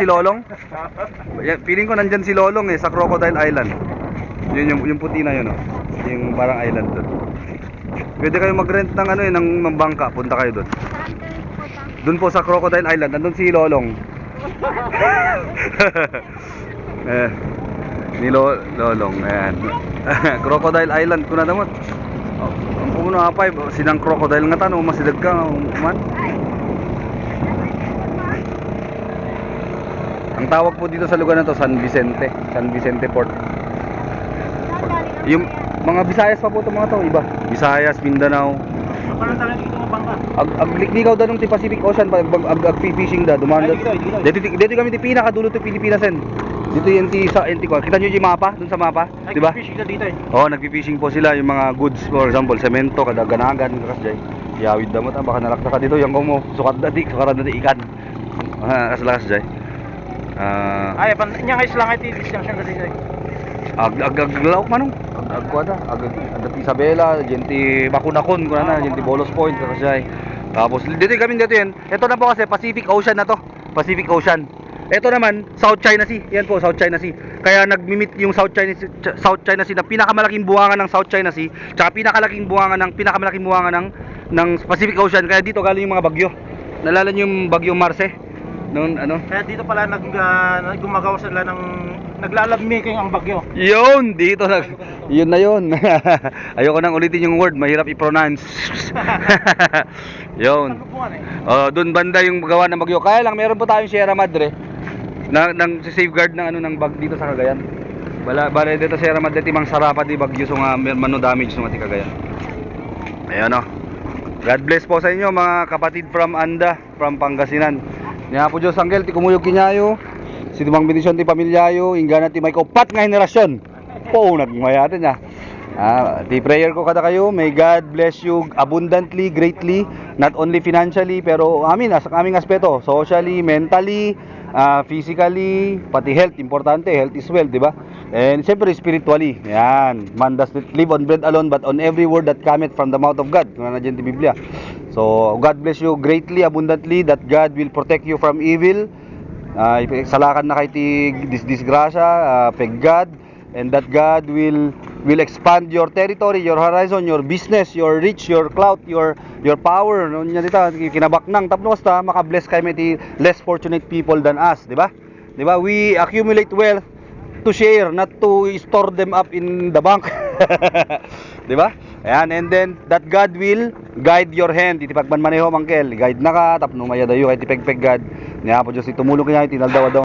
Si Lolong? Feeling ko nandyan si Lolong sa Crocodile Island. Yun yung puti na yun, oh. Yung parang island doon. Pwede kayo mag-rent ng ng bangka, punta kayo doon. Doon po sa Crocodile Island, nandun si Lolong. Ni Lolong, ayan. Crocodile Island ko na naman. Ang puno apay, sinang crocodile nga tanong, masidag ka man. Ang tawag po dito sa lugar na to, San Vicente Port. Yung mga Visayas pa po itong mga to, iba. Visayas, Mindanao. Parang talagang dito ng bangka. Aglikligaw da nung ti Pacific Ocean, ag-fishing da, dumanda. Dito kami ti pinakadulo to Pilipinas en. Dito yung sa ko. Kita nyo yung mapa, dun sa mapa, di ba? Nag-fishing na dito eh. Oo, nagpi-fishing po sila yung mga goods, for example, semento, kadaganagan, kasjay. Yawid da mo ta, baka nalakta ka dito, yung mo, sukat na di ikan. Kasla kasjay. Ay, nya guys lang iti discussion na dito eh. Aglawak manong. Agkuada, Isabela, genti Bakunakon, kuna na, genti Bolos Point, kasjay. Tapos dito kami dito yan. Ito na po kasi Pacific Ocean na to. Pacific Ocean. Ito naman, South China Sea. Yan po, South China Sea. Kaya nagmi-meet yung South China Sea na pinakamalaking buwangan ng South China Sea, tsaka pinakalaking buwangan ng Pacific Ocean. Kaya dito galing yung mga bagyo. Nalala niyo yung bagyong Marce? Noon Kaya dito pala gumagawa sila ng naglalagmaking ang bagyo. Yun, dito yun na yun. Ayoko nang ulitin yung word, mahirap i-pronounce. Yun. Doon banda yung gawa ng bagyo. Kaya lang meron po tayong Sierra Madre nang safeguard ng bag dito sa Cagayan. Bale dito Sierra Madre timang sarapa di bagyo so nga mano damage ng ati Cagayan. Ayan oh. God bless po sa inyo mga kapatid from Anda, from Pangasinan. Nya po Diyos Anghel ti kumuyog kinyayo. Si tumang bendisyon ti pamilyayo, ingana ti may kaupat nga henerasyon. Po nagmayaten niya. Ti prayer ko kada kayo, may God bless you abundantly, greatly, not only financially pero sa aming aspeto, socially, mentally, physically, pati health, importante, health is wealth, di ba? And siyempre spiritually. Yan, man does not live on bread alone but on every word that cometh from the mouth of God. Kung na dyan ti Biblia. So, God bless you greatly, abundantly, that God will protect you from evil. Salakan na kay ti disgrasya, peg God, and that God will expand your territory, your horizon, your business, your reach, your clout, your power. No nya dita kinabaknang tapno basta maka-bless kay may ti less fortunate people than us, di ba? Di ba? We accumulate wealth to share, not to store them up in the bank. Di ba? Ayan, and then that God will guide your hand. Iti pagmanmaneho mangkel, guide na ka tapno maya dayo kay ti pegpeg God. Nya po Dios tumulong kanya tinaldaw daw.